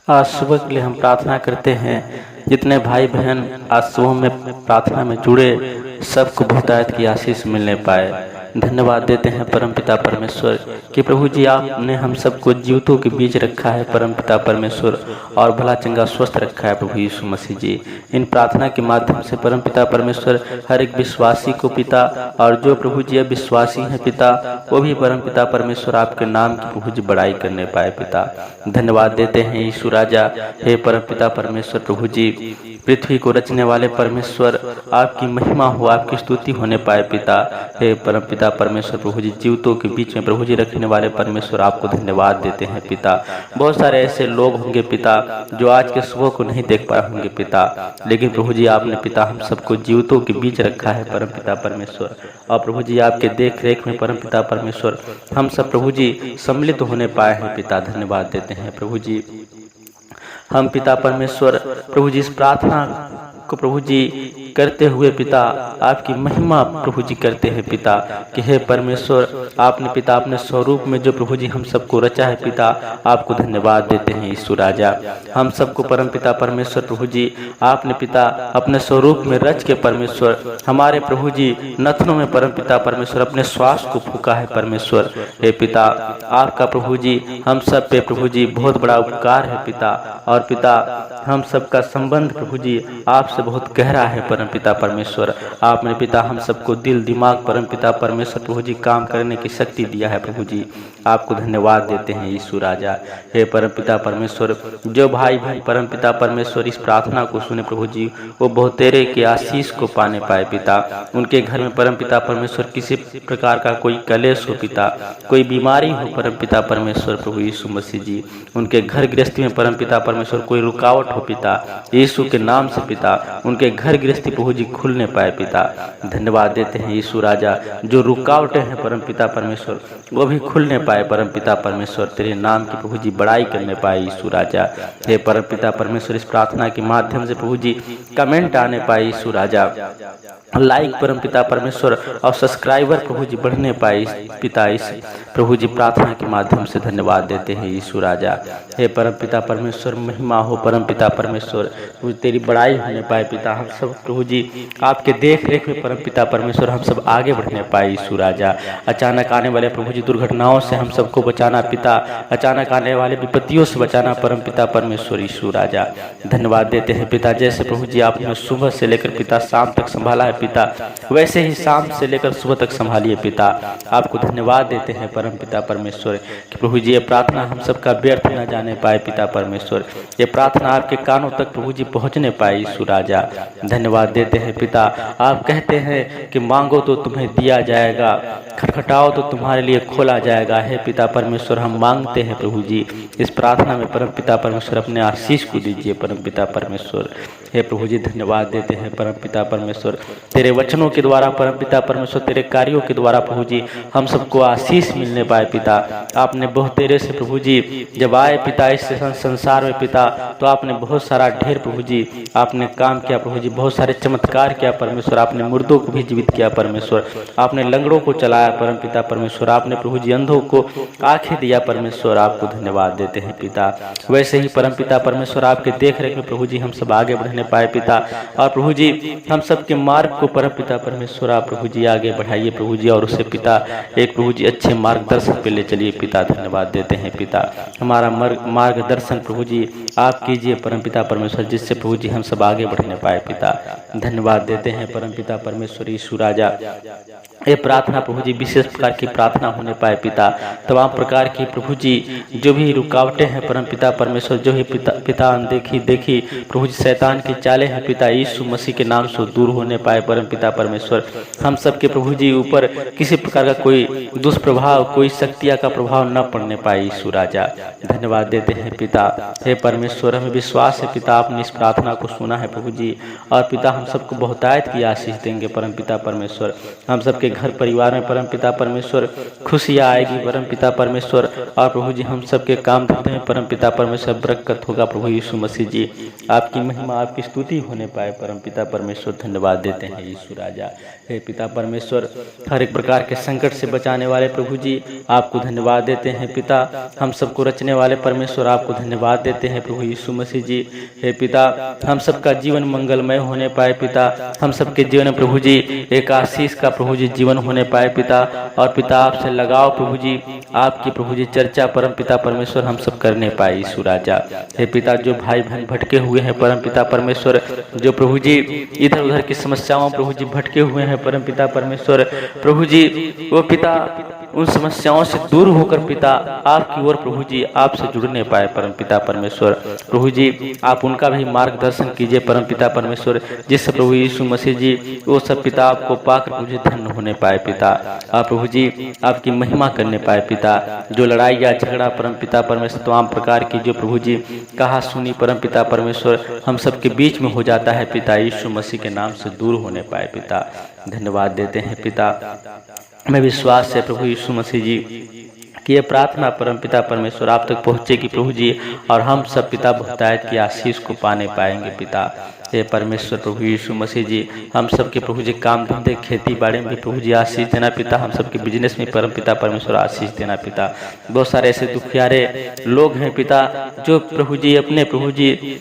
आज सुबह के लिए हम प्रार्थना करते हैं। जितने भाई बहन आज सुबह में प्रार्थना में जुड़े, सबको बहुतायत की आशीष मिलने पाए। धन्यवाद देते हैं परमपिता परमेश्वर कि प्रभु जी आपने हम सबको जीवितों के बीच रखा है परमपिता परमेश्वर, और भला चंगा स्वस्थ रखा है प्रभु यीशु मसीह जी। इन प्रार्थना के माध्यम से परमपिता परमेश्वर हर एक विश्वासी को पिता, और जो प्रभु जी अविश्वासी हैं पिता, वो भी परमपिता परमेश्वर आपके नाम की प्रभु जी बड़ाई करने पाए पिता। धन्यवाद देते हैं यीशु राजा। हे परमपिता परमेश्वर प्रभु जी, पृथ्वी को रचने वाले परमेश्वर, आपकी महिमा हो, आपकी स्तुति होने पाए पिता। हे परमपिता परमेश्वर प्रभु जी, जीवितों के बीच में प्रभु जी रखने वाले परमेश्वर, आपको धन्यवाद देते हैं पिता। बहुत सारे ऐसे लोग होंगे पिता जो आज के सुबह को नहीं देख पाए होंगे पिता, लेकिन प्रभु जी आपने पिता हम सबको जीवितों के बीच रखा है परमपिता परमेश्वर। और प्रभु जी आपके देख रेख में परमपिता परमेश्वर हम सब प्रभु जी सम्मिलित होने पाए हैं पिता। धन्यवाद देते हैं प्रभु जी। हम पिता परमेश्वर प्रभु जी इस प्रार्थना को प्रभु जी करते हुए पिता आपकी महिमा प्रभु जी करते हैं पिता कि हे परमेश्वर, आपने पिता अपने स्वरूप में जो प्रभु जी हम सबको रचा है पिता, आपको धन्यवाद देते हैं यीशु राजा। हम सबको परम पिता परमेश्वर प्रभु जी आपने पिता अपने स्वरूप में रच के परमेश्वर हमारे प्रभु जी नथनों में परम पिता परमेश्वर अपने श्वास को फूका है परमेश्वर। हे पिता, आपका प्रभु जी हम सब पे प्रभु जी बहुत बड़ा उपकार है पिता, और पिता हम सबका संबंध प्रभु जी आपसे बहुत गहरा है परम पिता परमेश्वर। आपने पिता हम सबको दिल दिमाग परम पिता परमेश्वर प्रभु जी काम करने की शक्ति दिया है प्रभु जी, आपको धन्यवाद देते हैं यीशु राजा। हे परम पिता परमेश्वर, जो भाई बहन परम पिता परमेश्वर इस प्रार्थना को सुने प्रभु जी, वो बहुतेरे के आशीष को पाने पाए पिता। उनके घर में परम पिता परमेश्वर किसी प्रकार का कोई कलेश हो पिता, कोई बीमारी हो परम पिता परमेश्वर प्रभु यीशु मसीह जी, उनके घर गृहस्थी में परम पिता परमेश्वर कोई रुकावट हो पिता, यीशु के नाम से पिता उनके घर गृहस्थी प्रभु जी खुलने पाए पिता। धन्यवाद देते हैं यीशु राजा। जो रुकावटें हैं परम पिता परमेश्वर वो भी खुलने पाए परम पिता परमेश्वर, तेरे नाम की प्रभु जी बड़ाई करने पाए यीशु राजा। हे परम पिता परमेश्वर, इस प्रार्थना के माध्यम से प्रभु जी कमेंट आने पाए यीशु राजा, लाइक परम पिता परमेश्वर और सब्सक्राइबर प्रभु जी बढ़ने पाए पिता। इस प्रभु जी प्रार्थना के माध्यम से धन्यवाद देते हैं यीशु राजा। हे परम पिता परमेश्वर, महिमा हो परम पिता परमेश्वर, तेरी बड़ाई होने पाए पिता। हम सब प्रभु जी आपके देख रेख में परम पिता परमेश्वर हम सब आगे बढ़ने पाए यीशु राजा। अचानक आने वाले प्रभु जी दुर्घटनाओं से हम सबको बचाना पिता, अचानक आने वाले विपत्तियों से बचाना परम पिता परमेश्वर यीशु राजा। धन्यवाद देते हैं पिता, जैसे प्रभु जी आपने सुबह से लेकर पिता शाम तक संभाला है पिता, वैसे ही शाम से लेकर सुबह तक संभालिए पिता। आपको धन्यवाद देते हैं परम पिता परमेश्वर कि प्रभु जी ये प्रार्थना हम सबका व्यर्थ न जाने पाए पिता परमेश्वर, ये प्रार्थना आपके कानों तक प्रभु जी पहुंचने पाए यीशु राजा। धन्यवाद देते हैं पिता, आप कहते हैं कि मांगो तो तुम्हें दिया जाएगा, खटखटाओ तो तुम्हारे लिए खोला जाएगा। हे पिता परमेश्वर, हम मांगते हैं प्रभु जी इस प्रार्थना में परम पिता परमेश्वर अपने आशीष को दीजिए परम पिता परमेश्वर। हे प्रभु जी धन्यवाद देते हैं परम पिता परमेश्वर, तेरे वचनों के द्वारा परम पिता परमेश्वर, तेरे कार्यों के द्वारा प्रभु जी हम सबको आशीष मिलने पाए पिता। आपने बहुत तेरे से प्रभु जी जब आए पिता इस संसार में पिता, तो आपने बहुत सारा ढेर प्रभु जी आपने काम किया प्रभु जी, बहुत सारे चमत्कार किया परमेश्वर। आपने मुर्दों को भी जीवित किया परमेश्वर, आपने लंगड़ों को चलाया परम पिता परमेश्वर, आपने प्रभु जी अंधों को आंखें दिया परमेश्वर। आपको धन्यवाद देते हैं पिता। वैसे ही परम पिता परमेश्वर आपके देख रेख में प्रभु जी हम सब आगे बढ़ने पाए पिता, और प्रभु जी हम सबके मार्ग को परम पिता परमेश्वर आप प्रभु जी आगे बढ़ाइए प्रभु जी, और उसे पिता एक प्रभु जी अच्छे मार्गदर्शन पे ले चलिए पिता। धन्यवाद देते हैं पिता, हमारा मार्गदर्शन प्रभु जी आप कीजिए परम पिता परमेश्वर, जिससे प्रभु जी हम सब आगे बढ़ने पाए पिता। धन्यवाद देते हैं परम पिता परमेश्वर यीशु राजा। ये प्रार्थना प्रभु जी विशेष प्रकार की प्रार्थना होने पाए पिता, तमाम प्रकार की प्रभु जी जो भी रुकावटें हैं परम पिता परमेश्वर, जो ही पिता देखी प्रभु जी शैतान की चालें हैं पिता, यीशु मसीह के नाम से दूर होने पाए परम पिता परमेश्वर। हम सबके प्रभु जी ऊपर किसी प्रकार का कोई दुष्प्रभाव, कोई शक्तियाँ का प्रभाव न पड़ने पाए यीशु राजा। धन्यवाद देते हैं पिता। हे परमेश्वर, हमें विश्वास है पिता आपने इस प्रार्थना को सुना है प्रभु जी, और पिता हम सबको बहुतायत की आशीष देंगे परम पिता परमेश्वर। हम सबके घर परिवार में परमपिता परमेश्वर खुशियाँ आएगी परमपिता परमेश्वर। और प्रभु जी हम सबके काम धंधे में परमपिता परमेश्वर बरकत होगा प्रभु यीशु मसीह जी। आपकी महिमा आपकी स्तुति होने पाए परमपिता परमेश्वर। धन्यवाद देते हैं यीशु राजा। हे पिता परमेश्वर, हर एक प्रकार के संकट से बचाने वाले प्रभु जी आपको धन्यवाद देते हैं पिता। हम सबको रचने वाले परमेश्वर आपको धन्यवाद देते हैं प्रभु यीशु मसीह जी। हे पिता, हम सबका जीवन मंगलमय होने पाए पिता। हम सबके जीवन में प्रभु जी एक आशीष का प्रभु जी जीवन होने पाए पिता। और पिता आपसे लगाओ प्रभु जी, आपकी प्रभु जी चर्चा परम पिता परमेश्वर हम सब करने पाए यीशु राजा। हे पिता, जो भाई बहन भटके हुए हैं परम पिता परमेश्वर, जो प्रभु जी इधर उधर की समस्याओं प्रभु जी भटके हुए हैं परम पिता परमेश्वर, प्रभु जी वो पिता उन समस्याओं से दूर होकर पिता आपकी ओर प्रभु जी आपसे जुड़ने पाए परम पिता परमेश्वर। प्रभु जी आप उनका भी मार्गदर्शन कीजिए परम पिता परमेश्वर, जिससे प्रभु यीशु मसीह जी वो सब पिता आपको पाकर प्रभु जी धन्य होने पाए पिता। आप प्रभु जी आपकी महिमा करने पाए पिता। जो लड़ाई या झगड़ा परम पिता परमेश्वर तमाम प्रकार की जो प्रभु जी कहा सुनी परम पिता परमेश्वर हम सबके बीच में हो जाता है पिता, यीशु मसीह के नाम से दूर होने पाए पिता। धन्यवाद देते हैं पिता। मैं विश्वास से प्रभु यीशु मसीह जी कि ये प्रार्थना परमपिता परमेश्वर आप तक पहुँचेगी प्रभु जी, और हम सब पिता बहुतायत की आशीष को पाने पाएंगे पिता। हे परमेश्वर प्रभु यीशु मसीह जी, हम सबके प्रभु जी काम धंधे खेती बाड़ी में भी प्रभु जी आशीष देना पिता। हम सबके बिजनेस में परमपिता परमेश्वर आशीष देना पिता। बहुत सारे ऐसे दुखियारे लोग हैं पिता जो प्रभु जी अपने प्रभु जी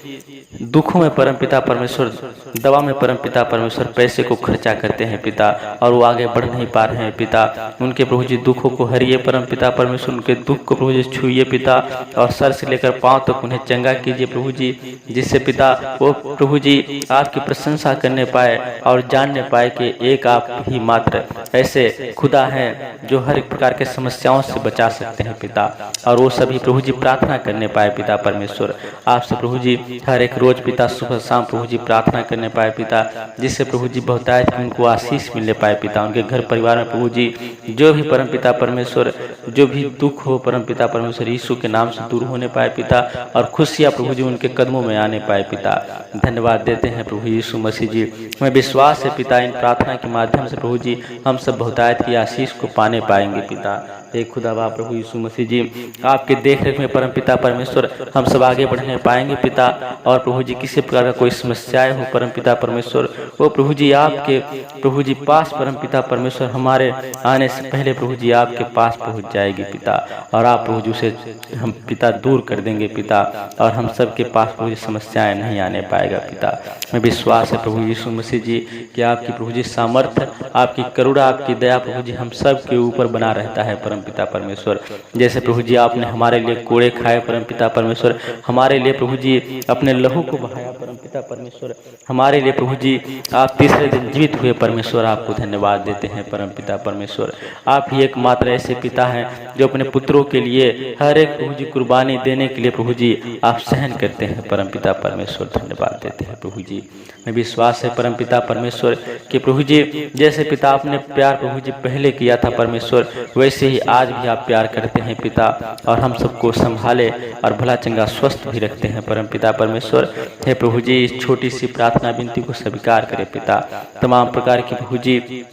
दुखों में परमपिता परमेश्वर, दवा में परमपिता परमेश्वर पैसे को खर्चा करते हैं पिता, और वो आगे बढ़ नहीं पा रहे हैं पिता। उनके प्रभु जी दुखों को हरिए परमपिता परमेश्वर, उनके दुख को प्रभु जी छुइए पिता, और सर से लेकर पांव तक उन्हें चंगा कीजिए प्रभु जी, जिससे पिता वो प्रभु जी आपकी प्रशंसा करने पाए और जानने पाए कि एक आप ही मात्र ऐसे खुदा हैं जो हर एक प्रकार के समस्याओं से बचा सकते हैं पिता। और वो सभी प्रभु जी प्रार्थना करने पाए पिता परमेश्वर आपसे प्रभु जी हर एक रोज पिता सुबह शाम प्रभु जी प्रार्थना करने पाए पिता, जिससे प्रभु जी बहुतायत उनको आशीष मिलने पाए पिता। उनके घर परिवार में प्रभु जी जो भी परम पिता परमेश्वर जो भी दुख हो परम पिता परमेश्वर यीशु के नाम से दूर होने पाए पिता, और खुशियाँ प्रभु जी उनके कदमों में आने पाए पिता। धन्यवाद देते हैं प्रभु यीशु मसीह जी। मैं विश्वास है पिता इन प्रार्थना के माध्यम से प्रभु जी हम सब बहुतायत की आशीष को पाने पाएंगे पिता। हे खुदा बाप प्रभु यीशु मसीह जी, आपके देख रेख में परम पिता परमेश्वर हम सब आगे बढ़ने पाएंगे पिता। और प्रभु जी किसी प्रकार का कोई समस्याएं हो परम पिता परमेश्वर, वो प्रभु जी आपके प्रभु जी पास परम पिता परमेश्वर हमारे आने से पहले प्रभु जी आपके पास पहुंच जाएगी पिता, और आप प्रभु जी उसे हम पिता दूर कर देंगे पिता, और हम सब के पास प्रभु जी समस्याएं नहीं आने पाएगा पिता। मैं विश्वास है प्रभु यीशु मसीह जी कि आपकी प्रभु जी सामर्थ्य, आपकी करुणा, आपकी दया प्रभु जी हम सब के ऊपर बना रहता है परम पिता परमेश्वर। जैसे प्रभु जी आपने हमारे लिए कोड़े खाए परम पिता परमेश्वर, हमारे लिए प्रभु जी अपने लहू को बहाया परम पिता परमेश्वर, हमारे लिए प्रभु जी आप तीसरे दिन जीवित हुए परमेश्वर। आपको धन्यवाद देते हैं परम पिता परमेश्वर। आप ही एकमात्र ऐसे पिता हैं जो अपने पुत्रों के लिए हर एक प्रभु जी कुर्बानी देने के लिए प्रभु जी आप सहन करते हैं परम पिता परमेश्वर। धन्यवाद देते हैं प्रभु जी। मैं विश्वास है परम पिता परमेश्वर कि प्रभु जी जैसे पिता आपने प्यार प्रभु जी पहले किया था परमेश्वर, वैसे ही आज भी आप प्यार करते हैं पिता, और हम सबको संभाले और भला चंगा स्वस्थ भी रखते हैं परम पिता परमेश्वर। हे प्रभु जी इस छोटी सी प्रार्थना विनती को स्वीकार करें पिता। तमाम प्रकार की प्रभु जी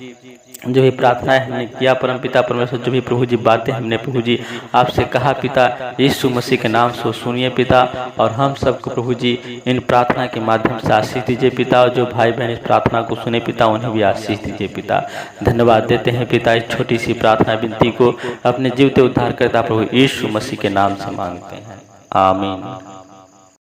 जो भी प्रार्थनाएं हमने किया परम पिता परमेश्वर, जो भी प्रभु जी बातें हमने प्रभु जी आपसे कहा पिता, यीशु मसीह के नाम से सुनिए पिता, और हम सबको प्रभु जी इन प्रार्थना के माध्यम से आशीष दीजिए पिता। और जो भाई बहन इस प्रार्थना को सुने पिता, उन्हें भी आशीष दीजिए पिता। धन्यवाद देते हैं पिता। इस छोटी सी प्रार्थना विनती को अपने जीवते उद्धारकर्ता प्रभु यीशु मसीह के नाम से मांगते हैं, आमीन।